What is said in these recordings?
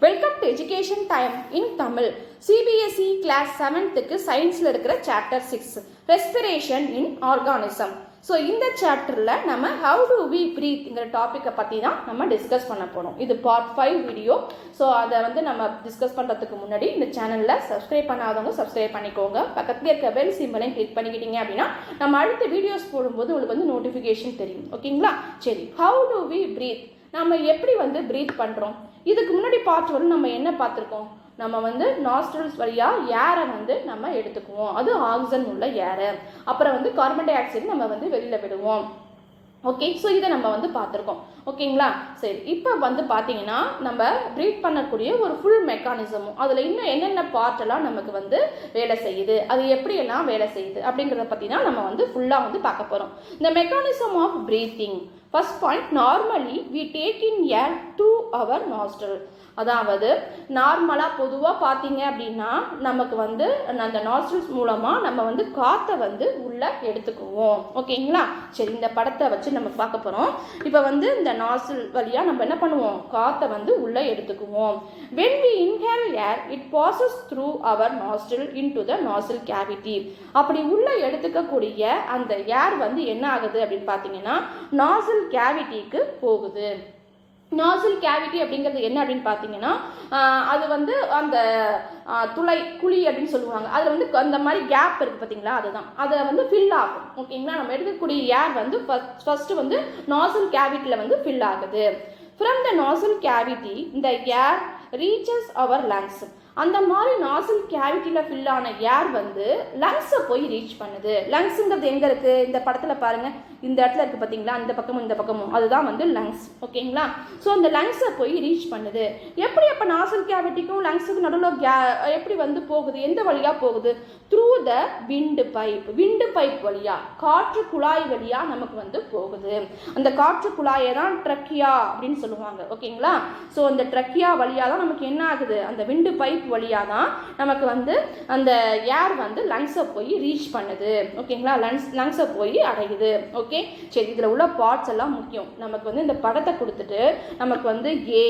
Welcome to education time in Tamil. CBSE class 7th சயின்ஸில் இருக்கிற chapter 6 respiration in organism. So இந்த சாப்டரில் நம்ம ஹவு டு வி ப்ரீத்ங்கிற டாப்பிக்கை பற்றி தான் நம்ம டிஸ்கஸ் பண்ண போகிறோம். இது பார்ட் 5 வீடியோ. ஸோ அதை நம்ம டிஸ்கஸ் பண்ணுறதுக்கு முன்னாடி இந்த சேனலில் சப்ஸ்கிரைப் பண்ணாதவங்க சப்ஸ்கிரைப் பண்ணிக்கோங்க. பக்கத்தில் இருக்க பெல் சிம்பலையும் கிளிக் பண்ணிக்கிட்டீங்க அப்படின்னா நம்ம அடுத்த வீடியோஸ் போடும்போது உங்களுக்கு நோட்டிஃபிகேஷன் தெரியும். ஓகேங்களா? சரி, ஹவு டு வி ப்ரீத், நம்ம எப்படி ப்ரீத் பண்ணுறோம்? இதுக்கு முன்னாடி பார்ட் வரும் நம்ம என்ன பார்த்துருக்கோம்? நம்ம நாஸ்ட்ரல்ஸ் வழியாக ஏரை நம்ம எடுத்துக்குவோம், அது ஆக்சிஜன் உள்ள ஏரை. அப்புறம் கார்பன் டை ஆக்சைடு நம்ம வெளியில் விடுவோம். ஓகே, ஸோ இதை நம்ம பார்த்துருக்கோம். ஓகேங்களா? சரி, இப்போ பார்த்தீங்கன்னா நம்ம ப்ரீத் பண்ணக்கூடிய ஒரு ஃபுல் மெக்கானிசமும் அதில் இன்னும் என்னென்ன பார்ட்டெல்லாம் நமக்கு வேலை செய்யுது, அது எப்படியெல்லாம் வேலை செய்யுது அப்படிங்கிறத பற்றி தான் நம்ம ஃபுல்லாக பார்க்க போகிறோம். இந்த mechanism of breathing. First point, normally we take in air through our nostril. அதாவது நார்மலாக பொதுவாக பார்த்தீங்க அப்படின்னா நமக்கு அந்த நாஸ்ட்ரல்ஸ் மூலமாக நம்ம காற்றை உள்ளே எடுத்துக்குவோம். ஓகேங்களா? சரி, இந்த படத்தை வச்சு நம்ம பார்க்க போகிறோம். இப்போ இந்த நாஸ்ட்ரல் வழியாக நம்ம என்ன பண்ணுவோம்? காற்றை உள்ளே எடுத்துக்குவோம். when we inhale air it passes through our nostril into the nostril cavity. அப்படி உள்ளே எடுத்துக்கக்கூடிய அந்த ஏர் என்ன ஆகுது அப்படின்னு பார்த்தீங்கன்னா நாஸ்ட்ரல் கேவிட்டிக்கு போகுது. நாசில் கேவிட்டி அப்படிங்கிறது என்ன அப்படின்னு பார்த்தீங்கன்னா அது அந்த குழி அப்படின்னு சொல்லுவாங்க. அதில் அந்த மாதிரி கேப் இருக்குது பார்த்தீங்களா, அதுதான் அதை ஃபில் ஆகும். ஓகேங்களா? நம்ம எடுக்கக்கூடிய ஏர் ஃபர்ஸ்ட் நாசில் கேவிட்டியில் ஃபில் ஆகுது. ஃப்ரம் த நாசில் கேவிட்டி இந்த ஏர் ரீச்சஸ் அவர் லங்ஸ். அந்த மாதிரி நாசில் கேவிட்டியில் ஃபில் ஆன ஏர் லங்ஸை போய் ரீச் பண்ணுது. லங்ஸுங்கிறது எங்கே இருக்குது? இந்த படத்தில் பாருங்கள், இந்த இடத்துல இருக்குது பார்த்தீங்களா, இந்த பக்கமும் இந்த பக்கமும், அதுதான் லங்ஸ். ஓகேங்களா? ஸோ அந்த லங்ஸை போய் ரீச் பண்ணுது. எப்படி அப்போ நாசில் கேவிட்டிக்கும் லங்ஸுக்கும் நடுவில் எப்படி போகுது? எந்த வழியாக போகுது? Through the wind pipe. Wind pipe வழியாக, காற்று குழாய் வழியாக நமக்கு போகுது. அந்த காற்று குழாயை தான் ட்ரக்கியா அப்படின்னு சொல்லுவாங்க. ஓகேங்களா? ஸோ அந்த ட்ரக்கியா வழியாக தான் நமக்கு என்ன ஆகுது? அந்த விண்டு பைப் வழியாக தான் நமக்கு அந்த ஏர் லங்ஸை போய் ரீச் பண்ணுது. ஓகேங்களா? லங்ஸை போய் அடையுது. ஓகே, சரி, இதில் உள்ள பார்ட்ஸ் எல்லாம் முக்கியம். நமக்கு இந்த படத்தை கொடுத்துட்டு நமக்கு ஏ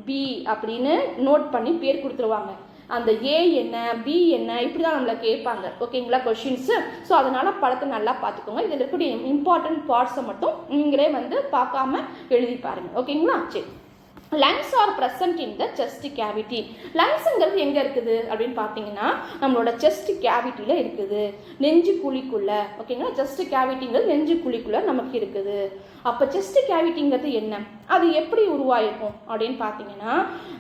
பி அப்படின்னு நோட் பண்ணி பேர் கொடுத்துருவாங்க. அந்த ஏ என்ன, பி என்ன, இப்படி தான் நம்மளை கேட்பாங்க. ஓகேங்களா? கொஷின்ஸு. ஸோ அதனால் படத்தை நல்லா பார்த்துக்கோங்க. இதில் இருக்கக்கூடிய இம்பார்ட்டன்ட் பார்ட்ஸை மட்டும் நீங்களே பார்க்காம எழுதி பாருங்கள். ஓகேங்களா? சரி, lungs are present in the chest cavity. லங்ஸுங்கிறது எங்கே இருக்குது அப்படின்னு பார்த்தீங்கன்னா நம்மளோட செஸ்ட் கேவிட்டியில் இருக்குது, நெஞ்சு குழிக்குள்ளே. ஓகேங்களா? செஸ்ட் கேவிட்டிங்கிறது நெஞ்சு குழிக்குள்ளே நமக்கு இருக்குது. அப்போ செஸ்ட் கேவிட்டிங்கிறது என்ன, அது எப்படி உருவாயிருக்கும் அப்படின்னு பார்த்தீங்கன்னா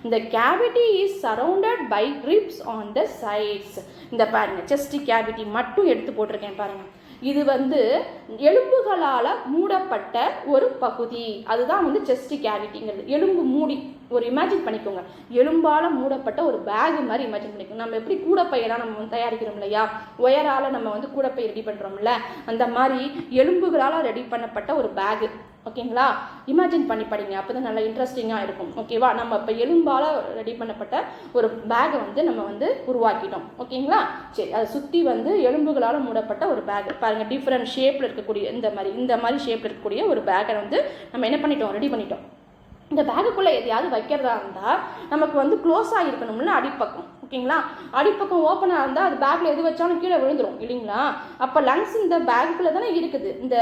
இந்த cavity is surrounded by ribs on the sides. இந்த பாருங்கள், செஸ்ட் கேவிட்டி மட்டும் எடுத்து போட்டிருக்கேன் பாருங்கள். இது எலும்புகளால் மூடப்பட்ட ஒரு பகுதி, அதுதான் செஸ்ட் கேவிட்டிங்கிறது. எலும்பு மூடி ஒரு இமேஜின் பண்ணிக்கோங்க, எலும்பால் மூடப்பட்ட ஒரு பேகு மாதிரி இமேஜின் பண்ணிக்கோங்க. நம்ம எப்படி கூடப்பையெல்லாம் நம்ம தயாரிக்கிறோம் இல்லையா, ஒயரால் நம்ம கூடப்பை ரெடி பண்ணுறோம்ல, அந்த மாதிரி எலும்புகளால் ரெடி பண்ணப்பட்ட ஒரு பேகு. ஓகேங்களா? இமேஜின் பண்ணி படிங்க, அப்போ தான் நல்லா இன்ட்ரெஸ்டிங்காக இருக்கும். ஓகேவா? நம்ம இப்போ எலும்பால் ரெடி பண்ணப்பட்ட ஒரு பேகை நம்ம உருவாக்கிட்டோம். ஓகேங்களா? சரி, அதை சுற்றி எலும்புகளால் மூடப்பட்ட ஒரு பேக் பாருங்கள், டிஃப்ரெண்ட் ஷேப்பில் இருக்கக்கூடிய இந்த மாதிரி ஷேப்பில் இருக்கக்கூடிய ஒரு பேக்கை நம்ம என்ன பண்ணிட்டோம்? ரெடி பண்ணிட்டோம். இந்த பேக்குக்குள்ளே எதையாவது வைக்கிறதா இருந்தால் நமக்கு க்ளோஸாக இருக்கணும்ல அடிப்பக்கம். ஓகேங்களா? அடிப்பக்கம் ஓப்பனாக இருந்தால் அது பேக்கில் எது வச்சாலும் கீழே விழுந்துடும் இல்லைங்களா? அப்போ லங்ஸ் இந்த பேக்குள்ளே தானே இருக்குது, இந்த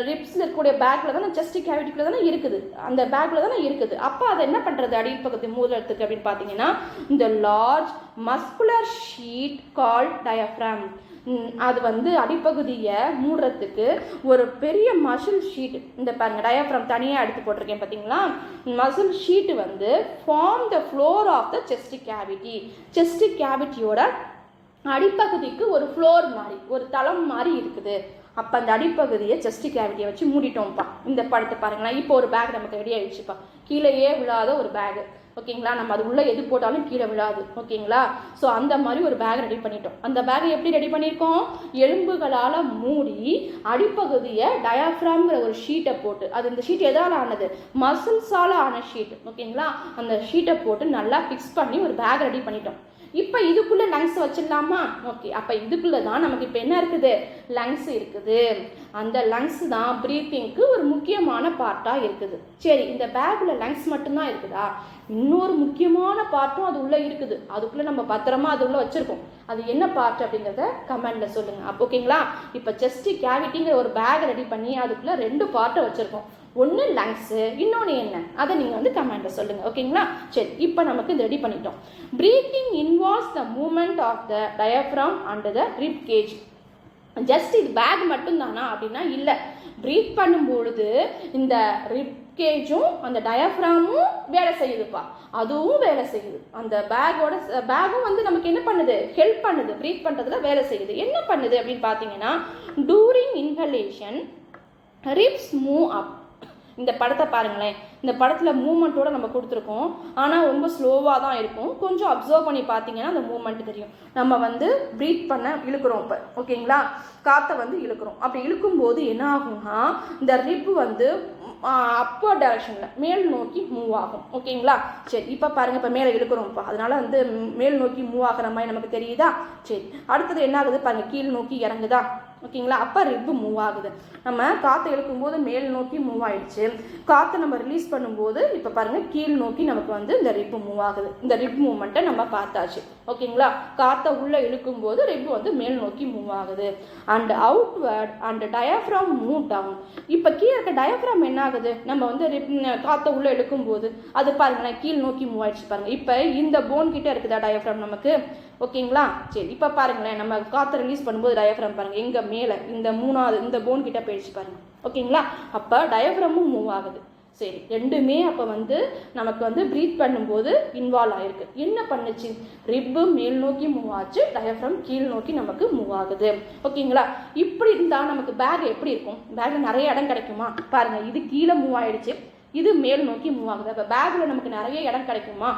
ரிப்ஸில் இருக்கக்கூடிய பேக்கில் தானே, செஸ்ட் கேவிட்டிக்குள்ளே தானே இருக்குது, அந்த பேக்கில் தானே இருக்குது. அப்போ அதை என்ன பண்ணுறது அடிப்பக்கத்தை மூடுறதுக்கு அப்படின்னு பார்த்தீங்கன்னா இந்த large muscular sheet called diaphragm. அது அடிப்பகுதியை மூடுறதுக்கு ஒரு பெரிய மசில் ஷீட், இந்த பாருங்க டயஃப்ராம் தனியாக எடுத்து போட்டிருக்கேன் பார்த்தீங்களா, muscle sheet form the floor of the chest cavity. Chest கேவிட்டியோட அடிப்பகுதிக்கு ஒரு ஃப்ளோர் மாதிரி, ஒரு தளம் மாதிரி இருக்குது. அப்போ அந்த அடிப்பகுதியை செஸ்ட் கேவிட்டியை வச்சு மூடிட்டோம்ப்பா. இந்த படத்தை பாருங்களேன். இப்போ ஒரு பேக் நமக்கு ரெடி ஆகிடுச்சுப்பா, கீழேயே விழாத ஒரு பேகு. ஓகேங்களா? நம்ம அது உள்ளே எது போட்டாலும் கீழே விழாது. ஓகேங்களா? ஸோ அந்த மாதிரி ஒரு பேக் ரெடி பண்ணிட்டோம். அந்த பேக்கை எப்படி ரெடி பண்ணியிருக்கோம்? எலும்புகளால் மூடி அடிப்பகுதியை டயாஃப்ராம்ங்கிற ஒரு ஷீட்டை போட்டு, அது இந்த ஷீட் எதால் ஆனது? மசில்ஸால் ஆன ஷீட். ஓகேங்களா? அந்த ஷீட்டை போட்டு நல்லா ஃபிக்ஸ் பண்ணி ஒரு பேக் ரெடி பண்ணிட்டோம். இப்போ இதுக்குள்ளே லங்ஸ் வச்சிடலாமா? ஓகே, அப்போ இதுக்குள்ளே தான் நமக்கு இப்போ என்ன இருக்குது? லங்ஸ் இருக்குது. அந்த லங்ஸ் தான் ப்ரீத்திங்க்கு ஒரு முக்கியமான பார்ட்டாக இருக்குது. சரி, இந்த பேக்கில் லங்ஸ் மட்டும்தான் இருக்குதா? இன்னொரு முக்கியமான பார்ட்டும் அது உள்ளே இருக்குது. அதுக்குள்ளே நம்ம பத்திரமா அது உள்ளே வச்சுருக்கோம். அது என்ன பார்ட் அப்படிங்கிறத கமெண்டில் சொல்லுங்கள். அப்போ ஓகேங்களா? இப்போ செஸ்ட் கேவிட்டிங்கிற ஒரு பேக் ரெடி பண்ணி அதுக்குள்ளே 2 பார்ட்டை வச்சுருக்கோம். ஒன்று லங்ஸு, இன்னொன்று என்ன, அதை நீங்கள் வந்து கமெண்டில் சொல்லுங்கள். ஓகேங்களா? சரி, இப்போ நமக்கு இது ரெடி பண்ணிட்டோம். Breathing involves the moment of the diaphragm and the rib cage. Just இது பேக் மட்டும்தானா அப்படின்னா இல்லை. ப்ரீத் பண்ணும்பொழுது இந்த ரிப் கேஜும் அந்த டயஃப்ராமும் வேலை செய்யுதுப்பா. அதுவும் வேலை செய்யுது. அந்த பேகும் வந்து நமக்கு என்ன பண்ணுது? ஹெல்ப் பண்ணுது. ப்ரீத் பண்ணுறதுல வேலை செய்யுது. என்ன பண்ணுது அப்படின்னு பார்த்தீங்கன்னா, during inhalation ribs move up. இந்த படத்தை பாருங்களேன். இந்த படத்தில் மூமெண்ட்டோட நம்ம கொடுத்துருக்கோம். ஆனால் ரொம்ப ஸ்லோவாக தான் இருக்கும். கொஞ்சம் அப்சர்வ் பண்ணி பார்த்தீங்கன்னா அந்த மூமெண்ட் தெரியும். நம்ம வந்து ப்ரீத் பண்ண இழுக்கிறோம். இப்போ ஓகேங்களா? காற்றை வந்து இழுக்கிறோம். அப்படி இழுக்கும்போது என்ன ஆகும்னா, இந்த ரிப் வந்து அப்பர் டைரக்ஷனில் மேல் நோக்கி மூவ் ஆகும். ஓகேங்களா? சரி, இப்போ பாருங்கள். இப்போ மேலே இழுக்கிறோம்ப்பா, அதனால வந்து மேல் நோக்கி மூவ் ஆகிற மாதிரி நமக்கு தெரியுதா? சரி, அடுத்தது என்ன ஆகுது பாருங்கள், கீழ் நோக்கி இறங்குதா? ஓகேங்களா? அப்போ ரிப்பு மூவ் ஆகுது. நம்ம காற்றை இழுக்கும்போது மேல் நோக்கி மூவ் ஆயிடுச்சு. காற்றை நம்ம ரிலீஸ் பண்ணும்போது இப்போ பாருங்கள் கீழ் நோக்கி நமக்கு வந்து இந்த ரிப்பு மூவ் ஆகுது. இந்த ரிப் மூவ்மெண்ட்டை நம்ம பார்த்தாச்சு. ஓகேங்களா? காற்றை உள்ளே இழுக்கும்போது ரிப்பு வந்து மேல் நோக்கி மூவ் ஆகுது. And outward and diaphragm move down. இப்போ கீழே இருக்க டயஃப்ராம் என்ன ஆகுது? நம்ம வந்து காற்றை உள்ளே இழுக்கும்போது அது பாருங்களேன் கீழ் நோக்கி மூவ் ஆயிடுச்சு. பாருங்கள், இப்போ இந்த போன் கிட்ட இருக்குதா டயஃப்ராம் நமக்கு? ஓகேங்களா? சரி, இப்போ பாருங்களேன் நம்ம காற்றை ரிலீஸ் பண்ணும்போது டயஃப்ராம் பாருங்கள் எங்கே மேலே இந்த 3வது இந்த போன் கிட்ட போயிடுச்சு பாருங்கள். ஓகேங்களா? அப்போ டயஃப்ராமும் மூவ் ஆகுது. சரி, ரெண்டுமே அப்போ வந்து நமக்கு வந்து ப்ரீத் பண்ணும்போது இன்வால்வ் ஆகிருக்கு. என்ன பண்ணுச்சு? ரிப்பு மேல் நோக்கி மூவ் ஆச்சு, டயஃப்ராம் கீழ் நோக்கி நமக்கு மூவ் ஆகுது. ஓகேங்களா? இப்படி இருந்தால் நமக்கு பேக் எப்படி இருக்கும்? பேக்கில் நிறைய இடம் கிடைக்குமா? பாருங்கள், இது கீழே மூவ் ஆகிடுச்சு, இது மேல் நோக்கி மூவ் ஆகுது. அப்போ பேக்கில் நமக்கு நிறைய இடம் கிடைக்குமா?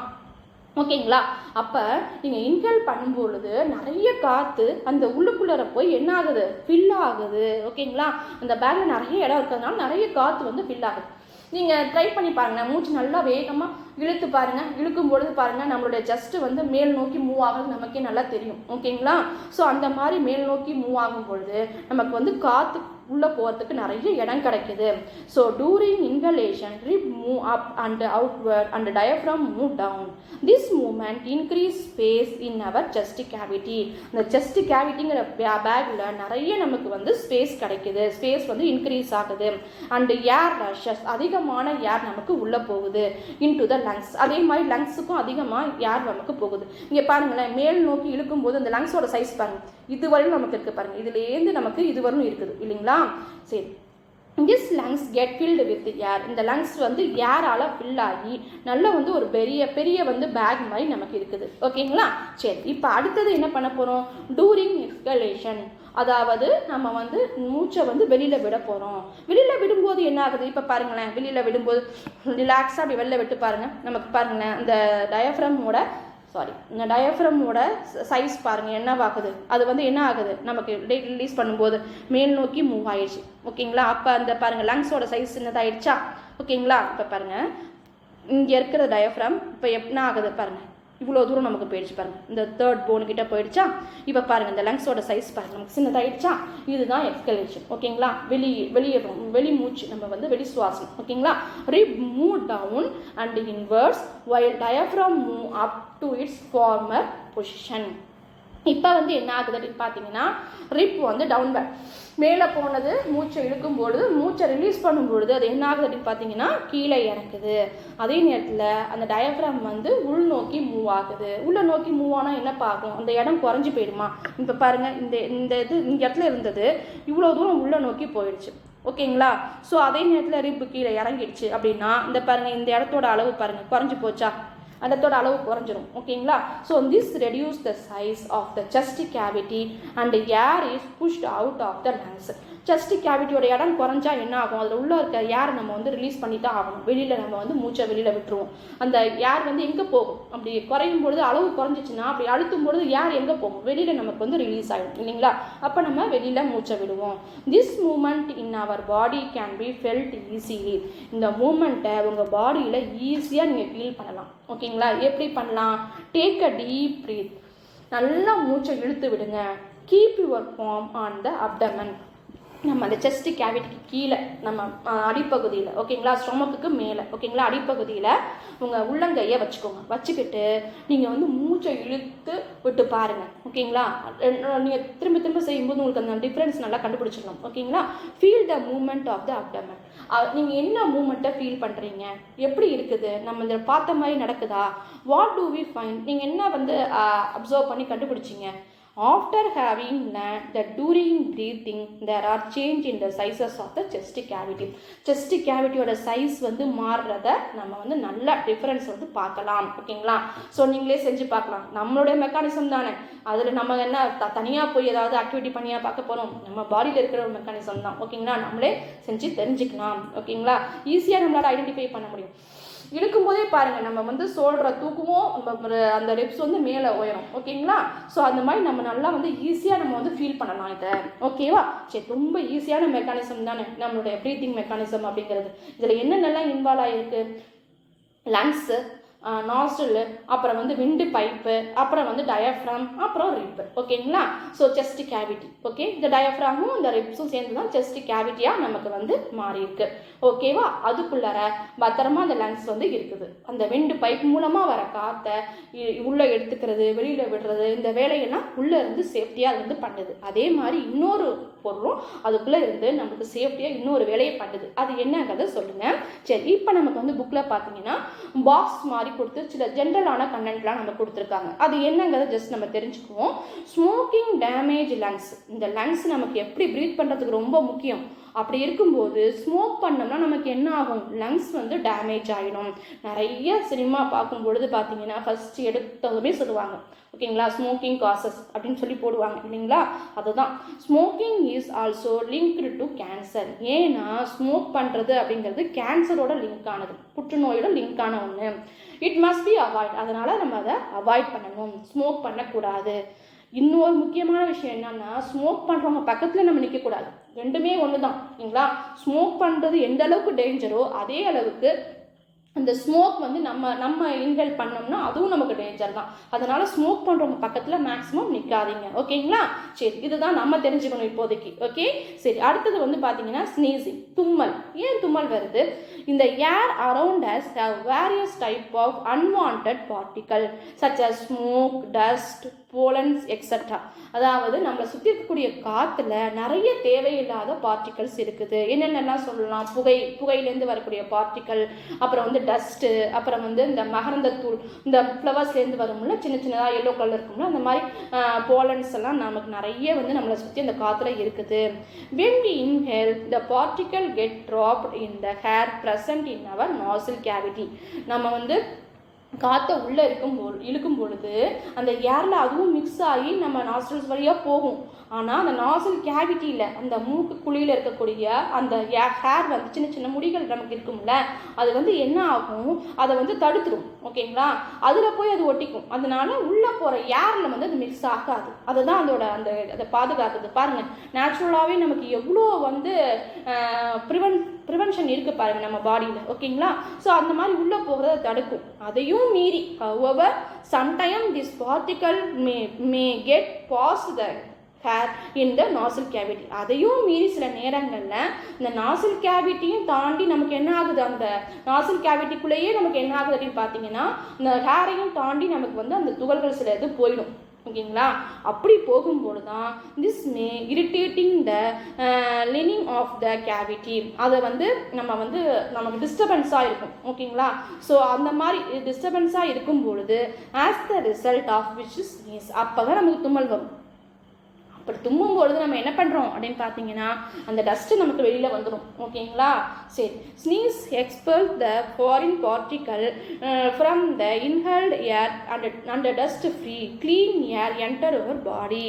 ஓகேங்களா? அப்போ நீங்கள் இன்ஹேல் பண்ணும்பொழுது நிறைய காற்று அந்த உள்ளுக்குள்ளே போய் என்ன ஆகுது? ஃபில் ஆகுது. ஓகேங்களா? அந்த பேக்கில் நிறைய இடம் இருக்கிறதுனால நிறைய காற்று வந்து ஃபில் ஆகுது. நீங்கள் ட்ரை பண்ணி பாருங்கள். மூச்சு நல்லா வேகமாக இழுத்து பாருங்கள். இழுக்கும் பொழுது பாருங்கள் நம்மளுடைய ஜஸ்ட்டு வந்து மேல் நோக்கி மூவ் ஆகுது நமக்கே நல்லா தெரியும். ஓகேங்களா? ஸோ அந்த மாதிரி மேல் நோக்கி மூவ் ஆகும் பொழுது நமக்கு வந்து காற்று உள்ளே போகிறதுக்கு நிறைய இடம் கிடைக்குது. So during inhalation rib move up and outward and diaphragm move down. This moment increase space in our chest cavity. இந்த செஸ்ட் கேவிட்டிங்கிற பேக்கில் நிறைய நமக்கு வந்து ஸ்பேஸ் கிடைக்குது. ஸ்பேஸ் வந்து இன்க்ரீஸ் ஆகுது. அண்ட் ஏர் ரஷஸ், அதிகமான ஏர் நமக்கு உள்ளே போகுது இன்டு த லங்ஸ். அதே மாதிரி லங்ஸுக்கும் அதிகமாக ஏர் நமக்கு போகுது. இங்கே பாருங்களேன், மேல் நோக்கி இழுக்கும்போது அந்த லங்ஸோட சைஸ் பாருங்கள், இதுவரையும் நமக்கு இருக்குது பாருங்கள். இதுலேருந்து நமக்கு இதுவரையும் இருக்குது இல்லைங்களா? சரி, this lungs get filled with air. இந்த லங்ஸ் வந்து ஏரால் ஃபில் ஆகி நல்ல வந்து ஒரு பெரிய வந்து பேக் மாதிரி நமக்கு இருக்குது. ஓகேங்களா? சரி, இப்போ அடுத்தது என்ன பண்ண போகிறோம்? டூரிங் எக்ஸ்கலேஷன், அதாவது நம்ம வந்து மூச்சை வந்து வெளியில் விட போகிறோம். வெளியில் விடும்போது என்ன ஆகுது? இப்போ பாருங்களேன், வெளியில் விடும்போது ரிலாக்ஸாக அப்படி வெளில விட்டு பாருங்கள். நமக்கு பாருங்களேன் அந்த இந்த டயஃப்ரமோட சைஸ் பாருங்கள் என்னவாகுது? அது வந்து என்ன ஆகுது? நமக்கு ரிலீஸ் பண்ணும்போது மேல் நோக்கி மூவ் ஆயிடுச்சு. ஓகேங்களா? அப்போ அந்த பாருங்கள் லங்ஸோட சைஸ் சின்னதாயிடுச்சா? ஓகேங்களா? இப்போ பாருங்கள் இங்கே இருக்கிற டயஃப்ரம் இப்போ என்ன ஆகுது பாருங்கள், இவ்வளோ தூரம் நமக்கு போயிடுச்சு பாருங்கள். இந்த 3rd போன் கிட்ட போயிடுச்சா? இப்போ பாருங்கள் இந்த லங்ஸோட சைஸ் பாருங்கள் நமக்கு சின்னதாயிடுச்சா? இதுதான் எக்ஸ்கலேஷன். ஓகேங்களா? வெளி மூச்சு, நம்ம வந்து வெளி சுவாசம். ஓகேங்களா? Rib move down and inwards while diaphragm move up to its former position. இப்போ வந்து என்ன ஆகுது அப்படின்னு பார்த்தீங்கன்னா, ரிப் வந்து டவுன்வர்ட் மேலே போனது, மூச்சை இழுக்கும்பொழுது மூச்சை ரிலீஸ் பண்ணும்பொழுது அது என்ன ஆகுது அப்படின்னு பார்த்தீங்கன்னா கீழே இறக்குது. அதே நேரத்தில் அந்த டயஃப்ராம் வந்து உள்நோக்கி மூவ் ஆகுது. உள்ள நோக்கி மூவ் ஆனால் என்ன பார்க்கும்? அந்த இடம் குறைஞ்சி போயிடுமா? இப்போ பாருங்கள் இந்த இந்த இடத்துல இருந்தது இவ்வளோ தூரம் உள்ள நோக்கி போயிடுச்சு. ஓகேங்களா? ஸோ அதே நேரத்தில் ரிப்பு கீழே இறங்கிடுச்சு அப்படின்னா இந்த பாருங்கள் இந்த இடத்தோட அளவு பாருங்கள் குறைஞ்சி போச்சா? அதோட அளவு குறைஞ்சிரும். ஓகேங்களா? So this reduce the size of the chest cavity and air is pushed out of the lungs. Chest கேவிட்டியோட இடம் குறைஞ்சா என்ன ஆகும்? அதில் உள்ள இருக்க ஏர் நம்ம வந்து ரிலீஸ் பண்ணி தான் ஆகணும். வெளியில் நம்ம வந்து மூச்சை வெளியில் விட்டுருவோம். அந்த ஏர் வந்து எங்கே போகும்? அப்படி குறையும் பொழுது அளவு குறைஞ்சிச்சுன்னா அப்படி அழுத்தும் பொழுது ஏர் எங்கே போகும்? வெளியில் நமக்கு வந்து ரிலீஸ் ஆகிடும் இல்லைங்களா? அப்போ நம்ம வெளியில் மூச்சை விடுவோம். This moment in our body can be felt easily. இந்த மூமெண்ட்டை உங்கள் பாடியில் ஈஸியாக நீங்கள் ஃபீல் பண்ணலாம். ஓகேங்களா? எப்படி பண்ணலாம்? Take a deep breath. நல்லா மூச்சை இழுத்து விடுங்க. Keep your form on the abdomen. நம்ம அந்த செஸ்ட் கேவிட்டிக்கு கீழே நம்ம அடிப்பகுதியில் ஓகேங்களா, ஸ்டொமக்குக்கு மேலே ஓகேங்களா, அடிப்பகுதியில் உங்கள் உள்ளங்கையை வச்சுக்கோங்க. வச்சுக்கிட்டு நீங்கள் வந்து மூச்சை இழுத்து விட்டு பாருங்கள் ஓகேங்களா. நீங்கள் திரும்ப திரும்ப செய்யும்போது உங்களுக்கு அந்த டிஃப்ரென்ஸ் நல்லா கண்டுபிடிச்சிடலாம் ஓகேங்களா. Feel the moment of the abdomen. நீங்கள் என்ன மூமெண்ட்டை ஃபீல் பண்ணுறீங்க, எப்படி இருக்குது, நம்ம இந்த பார்த்த மாதிரி நடக்குதா, வாட் டூ வி ஃபைண்ட், நீங்கள் என்ன வந்து அப்சர்வ் பண்ணி கண்டுபிடிச்சிங்க. After having learned that during breathing there are change in the sizes of the chest cavity. Chest cavity ஓட சைஸ் வந்து மாறுறத நம்ம வந்து நல்ல டிஃபரன்ஸ் வந்து பார்க்கலாம் ஓகேங்களா. ஸோ நீங்களே செஞ்சு பார்க்கலாம். நம்மளுடைய மெக்கானிசம் தானே, அதில் நம்ம என்ன தனியாக போய் ஏதாவது ஆக்டிவிட்டி பண்ணியாக பார்க்க போகிறோம், நம்ம பாடியில் இருக்கிற ஒரு மெக்கானிசம் தான் ஓகேங்களா. நம்மளே செஞ்சு தெரிஞ்சுக்கலாம் ஓகேங்களா. ஈஸியாக நம்மளால் ஐடென்டிஃபை பண்ண முடியும். இழுக்கும் போதே பாருங்கள், நம்ம வந்து சோல்டரை தூக்குவோம், அந்த ரிப்ஸ் வந்து மேலே உயரும் ஓகேங்களா. ஸோ அந்த மாதிரி நம்ம நல்லா வந்து ஈஸியாக நம்ம வந்து ஃபீல் பண்ணலாம் இதை ஓகேவா. சரி, ரொம்ப ஈஸியான மெக்கானிசம் தானே நம்மளுடைய ப்ரீத்திங் மெக்கானிசம் அப்படிங்கிறது. இதில் என்னென்னலாம் இன்வால்வ் ஆகிருக்கு, லங்ஸு, நாஸ்ட்ரில், அப்புறம் வந்து விண்டு பைப்பு, அப்புறம் வந்து டயஃப்ராம், அப்புறம் ரிப் ஓகேங்களா. ஸோ செஸ்ட் கேவிட்டி ஓகே, இந்த டயஃப்ராமும் இந்த ரிப்ஸும் சேர்ந்து தான் செஸ்ட் கேவிட்டியாக நமக்கு வந்து மாறி இருக்கு ஓகேவா. அதுக்குள்ளார பத்திரமா அந்த லங்ஸ் வந்து இருக்குது. அந்த விண்டு பைப் மூலமாக வர காற்றை உள்ளே எடுத்துக்கிறது, வெளியில் விடுறது, இந்த வேலையெல்லாம் உள்ளே இருந்து சேஃப்டியாக அது வந்து பண்ணுது. அதே மாதிரி இன்னொரு பொருளும் அதுக்குள்ளே இருந்து நமக்கு சேஃப்டியாக இன்னொரு வேலையை பண்ணுது. அது என்னங்கிறத சொல்லுங்கள். சரி, இப்போ நமக்கு வந்து புக்கில் பார்த்தீங்கன்னா பாக்ஸ் மாதிரி கொடுத்து சில ஜென்ரலான கண்டென்ட்லாம் நம்ம கொடுத்துருக்காங்க. அது என்னங்கிறத ஜஸ்ட் நம்ம தெரிஞ்சுக்குவோம். Smoking damage lungs. இந்த லங்ஸ் நமக்கு எப்படி ப்ரீத் பண்ணுறதுக்கு ரொம்ப முக்கியம். அப்படி இருக்கும்போது ஸ்மோக் பண்ணோம்னா நமக்கு என்ன ஆகும், லங்ஸ் வந்து டேமேஜ் ஆகிடும். நிறைய சினிமா பார்க்கும் பொழுது பார்த்தீங்கன்னா ஃபர்ஸ்ட் எடுத்ததுமே சொல்லுவாங்க ஓகேங்களா, ஸ்மோக்கிங் காசஸ் அப்படின்னு சொல்லி போடுவாங்க இல்லைங்களா. அதுதான் smoking is also linked to cancer. ஏன்னா ஸ்மோக் பண்ணுறது அப்படிங்கிறது கேன்சரோட லிங்க் ஆனது, புற்றுநோயோட லிங்க் ஆன ஒன்று. It must be avoid. அதனால் நம்ம அதை அவாய்ட் பண்ணணும், ஸ்மோக் பண்ணக்கூடாது. இன்னொரு முக்கியமான விஷயம் என்னன்னா, ஸ்மோக் பண்ணுறவங்க பக்கத்தில் நம்ம நிற்கக்கூடாது. ரெண்டுமே ஒன்று தான் இல்லைங்களா. ஸ்மோக் பண்ணுறது எந்த அளவுக்கு டேஞ்சரோ அதே அளவுக்கு அந்த ஸ்மோக் வந்து நம்ம இன்ஹேல் பண்ணோம்னா அதுவும் நமக்கு டேஞ்சர் தான். அதனால ஸ்மோக் பண்ணுறவங்க பக்கத்தில் மேக்ஸிமம் நிற்காதீங்க ஓகேங்களா. சரி, இதுதான் நம்ம தெரிஞ்சுக்கணும் இப்போதைக்கு ஓகே. சரி, அடுத்தது வந்து பார்த்தீங்கன்னா ஸ்னீசிங், தும்மல். ஏன் தும்மல் வருது, இந்த air around us have various type of unwanted particle such as smoke, dust, pollens extra. அதாவது நம்மளை சுற்றி இருக்கக்கூடிய காற்றுல நிறைய தேவையில்லாத பார்ட்டிகல்ஸ் இருக்குது. என்னென்னலாம் சொல்லலாம், புகையிலேருந்து வரக்கூடிய பார்ட்டிக்கல், அப்புறம் வந்து டஸ்ட்டு, அப்புறம் வந்து இந்த மகரந்தத்தூள், இந்த ஃப்ளவர்ஸ்லேருந்து வரும்ல சின்ன சின்னதாக எல்லோ கலர் இருக்கும்ல, அந்த மாதிரி போலன்ஸ் எல்லாம் நமக்கு நிறைய வந்து நம்மளை சுற்றி அந்த காற்றுல இருக்குது. when we inhale the particle get dropped in the air present in our nostril cavity. நம்ம வந்து காற்றை உள்ளே இழுக்கும் பொழுது அந்த ஏரில் அதுவும் மிக்ஸ் ஆகி நம்ம நாஸ்ட்ரல்ஸ் வழியாக போகும். ஆனால் அந்த நாஸ்ட்ரல் கேவிட்டியில், அந்த மூக்கு குழியில் இருக்கக்கூடிய அந்த ஹேர் வந்து சின்ன சின்ன முடிகள் நமக்கு இருக்கும்ல, அது வந்து என்ன ஆகும், அதை வந்து தடுத்துடும் ஓகேங்களா. அதில் போய் அது ஒட்டிக்கும். அதனால உள்ளே போகிற ஏரில் வந்து அது மிக்ஸ் ஆகாது. அதுதான் அதை பாதுகாக்குது. பாருங்கள், நேச்சுரலாகவே நமக்கு எவ்வளோ வந்து ப்ரிவென்ஷன் இருக்குது பாருங்கள் நம்ம பாடியில் ஓகேங்களா. ஸோ அந்த மாதிரி உள்ளே போகிறத தடுக்கும். அதையும் மீறி however sometime this particle may get past the hair in the nostril cavity. அதையும் மீறி சில நேரங்களில் இந்த நாசில் கேவிட்டியும் தாண்டி நமக்கு என்ன ஆகுது, அந்த நாசில் கேவிட்டிக்குள்ளேயே நமக்கு என்ன ஆகுது அப்படின்னு பார்த்தீங்கன்னா, இந்த ஹேரையும் தாண்டி நமக்கு வந்து அந்த துகள்கள் சில இது போயிடும் ஓகேங்களா. அப்படி போகும்போது தான் this may irritating the lining of the cavity. அதை வந்து நமக்கு டிஸ்டர்பன்ஸாக இருக்கும் ஓகேங்களா. ஸோ அந்த மாதிரி டிஸ்டர்பன்ஸாக இருக்கும் பொழுது as the result of which is sneeze, அப்போ தான் நமக்கு தும்மல் வரும். அப்படி தும்மும் பொழுது நம்ம என்ன பண்ணுறோம் அப்படின்னு பார்த்தீங்கன்னா, அந்த டஸ்ட்டு நமக்கு வெளியில் வந்துடும் ஓகேங்களா. சரி, sneeze expel the foreign particle from the inhaled air and dust free clean air enter our body.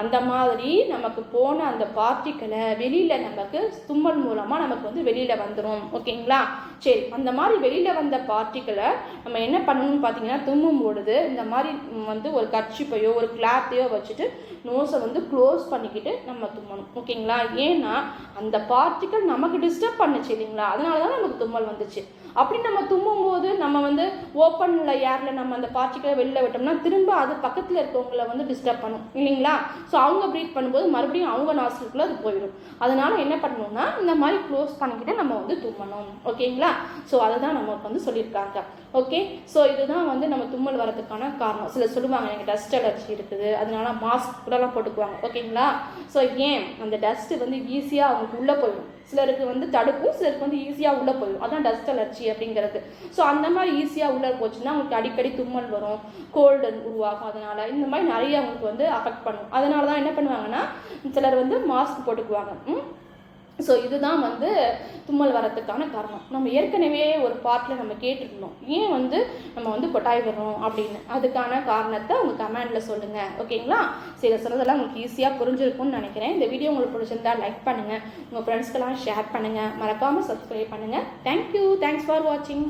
அந்த மாதிரி நமக்கு போன அந்த பார்ட்டிக்கலை வெளியில் நமக்கு தும்மல் மூலமாக நமக்கு வந்து வெளியில் வந்துடும் ஓகேங்களா. சரி, அந்த மாதிரி வெளியில் வந்த பார்ட்டிக்கலை நம்ம என்ன பண்ணணும்னு பார்த்தீங்கன்னா, தும்மும் பொழுது இந்த மாதிரி வந்து ஒரு கர்ச்சிப்பையோ ஒரு கிளாத்தையோ வச்சுட்டு நோஸை வந்து க்ளோஸ் பண்ணிக்கிட்டு நம்ம தும்மணும். ஓகேங்களா? ஏன்னா அந்த பார்ட்டிக்கல் நமக்கு டிஸ்டர்ப் பண்ணுச்சு இல்லைங்களா, அதனால தான் நமக்கு தும்மல் வந்துச்சு. அப்படி நம்ம தும்மும் போது நம்ம வந்து ஓப்பனில் ஏரில் நம்ம அந்த பார்ட்டிக்கலை வெளில விட்டோம்னா திரும்ப அது பக்கத்தில் இருக்கவங்களை வந்து டிஸ்டர்ப் பண்ணும் இல்லைங்களா. ஸோ அவங்க ப்ரீத் பண்ணும்போது மறுபடியும் அவங்க நாஸ்ட்ரிக்குள்ளே அது போயிடும். அதனால என்ன பண்ணணும்னா இந்த மாதிரி க்ளோஸ் பண்ணிக்கிட்டு நம்ம வந்து தும்மணும். ஓகேங்களா? ஸோ அதை தான் நமக்கு வந்து சொல்லியிருக்காங்க. ஓகே, ஸோ இதுதான் வந்து நம்ம தும்மல் வரதுக்கான காரணம். சிலர் சொல்லுவாங்க எனக்கு டஸ்ட் அலர்ஜி இருக்குது, அதனால மாஸ்க் கூடலாம் போட்டுக்குவாங்க. ஓகேங்களா? ஸோ ஏன் அந்த டஸ்ட்டு வந்து ஈஸியாக அவங்களுக்கு உள்ளே போயிடும். சிலருக்கு வந்து தடுக்கும், சிலருக்கு வந்து ஈஸியாக உள்ளே போயிடும். அதான் டஸ்ட் அலர்ஜி அப்படிங்கிறது. ஸோ அந்த மாதிரி ஈஸியாக உள்ளே போச்சுன்னா அவங்களுக்கு அடிக்கடி தும்மல் வரும், கோல்டு உருவாகும். அதனால் இந்த மாதிரி நிறைய அவங்களுக்கு வந்து அஃபெக்ட் பண்ணும். அதனால தான் என்ன பண்ணுவாங்கன்னா சிலர் வந்து மாஸ்க் போட்டுக்குவாங்க. ஸோ இதுதான் வந்து தும்மல் வரத்துக்கான காரணம். நம்ம ஏற்கனவே ஒரு பார்ட்டில் நம்ம கேட்டுருந்தோம் ஏன் வந்து நம்ம வந்து கொட்டாய் வரும் அப்படின்னு. அதுக்கான காரணத்தை உங்கள் கமெண்டில் சொல்லுங்கள். ஓகேங்களா? சரி, சொன்னதெல்லாம் உங்களுக்கு ஈஸியாக புரிஞ்சிருக்கும்னு நினைக்கிறேன். இந்த வீடியோ உங்களுக்கு பிடிச்சிருந்தா லைக் பண்ணுங்கள், உங்கள் ஃப்ரெண்ட்ஸ்க்கெல்லாம் ஷேர் பண்ணுங்கள், மறக்காமல் சப்ஸ்கிரைப் பண்ணுங்கள். தேங்க்யூ, தேங்க்ஸ் ஃபார் வாட்சிங்.